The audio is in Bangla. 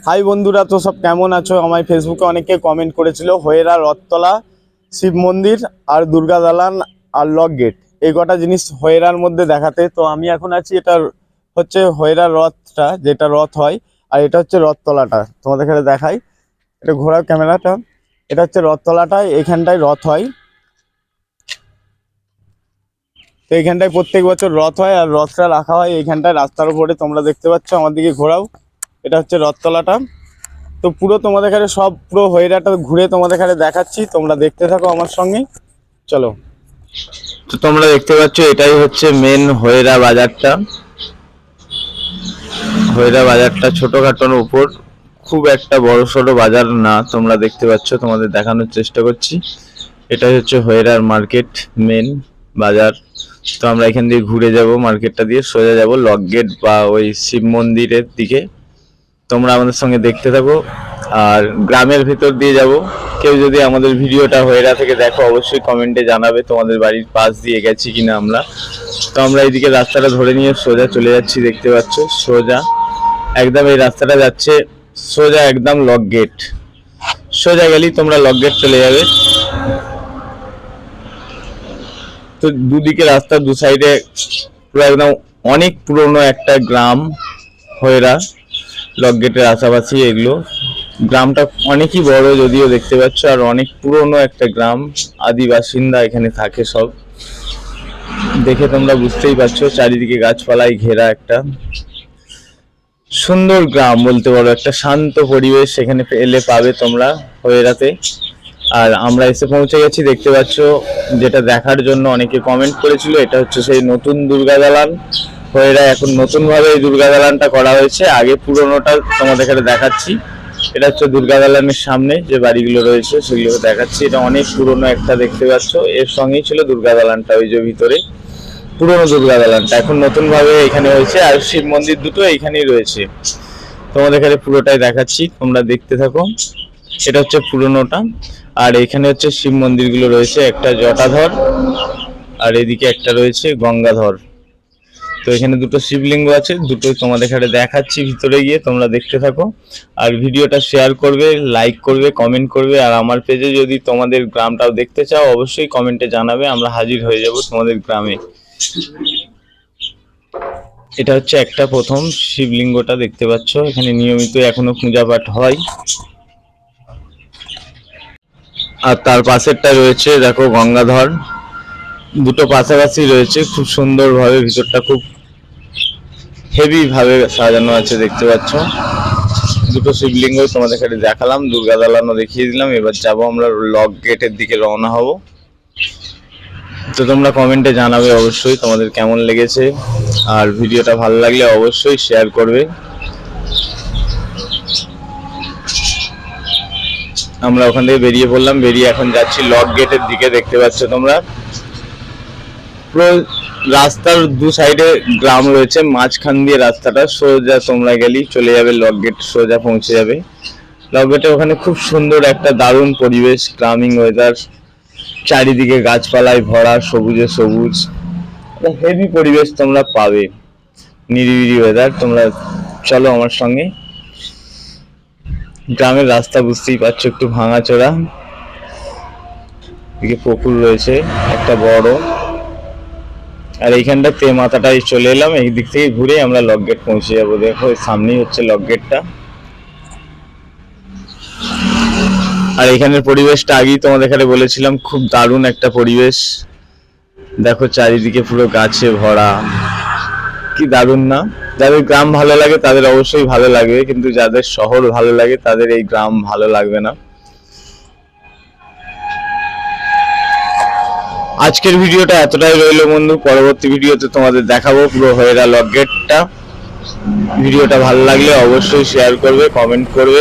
হাই বন্ধুরা, তো সব কেমন আছো? আমার ফেসবুকে অনেকে কমেন্ট করেছিল হয়েরা রথতলা, শিব মন্দির আর দুর্গা দালান আর লক গেট, এই কটা জিনিস হয়েরার মধ্যে দেখাতে। তো আমি এখন আছি, এটা হচ্ছে হয়েরার রথটা, যেটা রথ হয়, আর এটা হচ্ছে রথতলাটা। তোমাদের এখানে দেখাই, এটা ঘোরার ক্যামেরাটা। এটা হচ্ছে রথতলাটা, এইখানটায় রথ হয়। তো এইখানটায় প্রত্যেক বছর রথ হয়, আর রথটা রাখা হয় এইখানটায় রাস্তার উপরে। তোমরা দেখতে পাচ্ছ, আমার দিকে ঘোরাও। এটা হচ্ছে রথতলাটা। তো পুরো তোমাদের এখানে সব পুরো হয়েরাটা ঘুরে তোমাদের এখানে দেখাচ্ছি, তোমরা দেখতে থাকো আমার সঙ্গে, চলো। তো তোমরা দেখতে পাচ্ছ এটাই হচ্ছে মেন হয়েরা বাজারটা। হয়েরা বাজারটা ছোটখাটোর উপর, খুব একটা বড় সড়ো বাজার না। তোমরা দেখতে পাচ্ছ, তোমাদের দেখানোর চেষ্টা করছি। এটাই হচ্ছে হয়েরার মার্কেট, মেন বাজার। তো আমরা এখান দিয়ে ঘুরে যাব, মার্কেটটা দিয়ে সোজা যাব লক গেট বা ওই শিব মন্দিরের দিকে। তোমরা আমাদের সঙ্গে দেখতে থাকো। আর গ্রামের ভিতর দিয়ে যাব। কেউ যদি আমাদের ভিডিওটা হয়েরা থেকে দেখো, অবশ্যই কমেন্টে জানাবে তোমাদের বাড়ির পাশ দিয়ে গেছি কিনা আমরা। তো আমরা এইদিকে রাস্তাটা ধরে নিয়ে সোজা চলে যাচ্ছি, দেখতে পাচ্ছ সোজা একদম এই রাস্তাটা যাচ্ছে সোজা একদম লক গেট। সোজা গেলেই তোমরা লক গেট চলে যাবে। তো দুদিকে রাস্তার দু সাইডে পুরো একদম অনেক পুরনো একটা গ্রাম হয়েরা। লক গেটের আশেপাশে এগুলো, গ্রামটা অনেকই বড় যদিও দেখতে পাচ্ছ, আর অনেক পুরনো একটা গ্রাম। আদি বাসিন্দা এখানে থাকে সব, দেখে তোমরা বুঝতেই পারছো। চারিদিকে গাছপালায় ঘেরা একটা সুন্দর গ্রাম বলতে পারো, একটা শান্ত পরিবেশ এখানে এলে পাবে তোমরা হয়েরাতে। আর আমরা এসে পৌঁছে গেছি, দেখতে পাচ্ছ। যেটা দেখার জন্য অনেকে কমেন্ট করেছিল, এটা হচ্ছে সেই নতুন দুর্গা দালান হয়েরা। এখন নতুন ভাবে এই দুর্গা দালানটা করা হয়েছে, আগে পুরোনোটা তোমাদের এখানে দেখাচ্ছি। এটা হচ্ছে দুর্গা দালানের সামনে যে বাড়িগুলো রয়েছে সেগুলো দেখাচ্ছি। এটা অনেক পুরনো একটা, দেখতে পাচ্ছ। এর সঙ্গেই ছিল দুর্গা দালানটা, ওই যে ভিতরে পুরনো দুর্গা দালানটা এখন নতুন ভাবে এখানে হয়েছে। আর শিব মন্দির দুটো এইখানেই রয়েছে, তোমাদের এখানে পুরোটাই দেখাচ্ছি, তোমরা দেখতে থাকো। এটা হচ্ছে পুরনোটা, আর এখানে হচ্ছে শিব মন্দিরগুলো রয়েছে, একটা জটাধর আর এদিকে একটা রয়েছে গঙ্গাধর। তো এখানে দুটো শিবলিঙ্গ আছে, দুটোই তোমাদের এখানে দেখাচ্ছি ভিতরে গিয়ে, তোমরা দেখতে থাকো। আর ভিডিওটা শেয়ার করবে, লাইক করবে, কমেন্ট করবে। আর আমার পেজে যদি তোমাদের গ্রামটাও দেখতে চাও, অবশ্যই কমেন্টে জানাবে, আমরা হাজির হয়ে যাব তোমাদের গ্রামে। এটা হচ্ছে একটা প্রথম শিবলিঙ্গটা, দেখতে পাচ্ছ। এখানে নিয়মিত এখনো পূজা পাঠ হয়। আর তার পাশেরটা রয়েছে দেখো গঙ্গাধর, দুটো পাশাপাশি রয়েছে, খুব সুন্দর ভাবে ভিতরটা খুব হেভি ভাবে সাজানো আছে, দেখতে পাচ্ছ। দুটো শিবলিঙ্গ তোমাদের এখানে দেখালাম, দুর্গা দালানও দেখিয়ে দিলাম। এবার যাবো আমরা লক গেটের দিকে, রওনা হব। তো তোমরা কমেন্টে জানাবে অবশ্যই তোমাদের কেমন লেগেছে, আর ভিডিওটা ভালো লাগলে অবশ্যই শেয়ার করবে। আমরা ওখান থেকে বেরিয়ে পড়লাম, বেরিয়ে এখন যাচ্ছি লক গেটের দিকে। দেখতে পাচ্ছ তোমরা, পুরো রাস্তার দু সাইডে গ্রাম রয়েছে, মাঝখান দিয়ে রাস্তাটা সোজা তোমরা গেলেই চলে যাবে লক গেট, সোজা পৌঁছে যাবে লক গেটে। ওখানে খুব সুন্দর একটা দারুণ পরিবেশ, গ্রামীণ ওয়েদার, চারিদিকে গাছপালায় ভরা, সবুজে সবুজ, হেভি পরিবেশ তোমরা পাবে, নিরিবিলি ওয়েদার। তোমরা চলো আমার সঙ্গে। গ্রামের রাস্তা বুঝতেই পারছো, একটু ভাঙাচোরা, এদিকে পুকুর রয়েছে একটা বড়। আর এইখানটা তে মাথাটাই চলে এলাম, এই দিক থেকে ঘুরে আমরা লক গেট পৌঁছে যাবো। দেখো সামনেই হচ্ছে লক গেটটা। আর এখানের পরিবেশটা আগেই তোমাদের এখানে বলেছিলাম, খুব দারুণ একটা পরিবেশ। দেখো চারিদিকে পুরো গাছে ভরা, কি দারুণ না? যাদের গ্রাম ভালো লাগে তাদের অবশ্যই ভালো লাগবে, কিন্তু যাদের শহর ভালো লাগে তাদের এই গ্রাম ভালো লাগবে না। আজকের ভিডিওটা এতটাই রইল বন্ধু, পরবর্তী ভিডিওতে তোমাদের দেখাবো পুরো হয়েরা লক গেটটা। ভিডিওটা ভালো লাগলে অবশ্যই শেয়ার করবে, কমেন্ট করবে।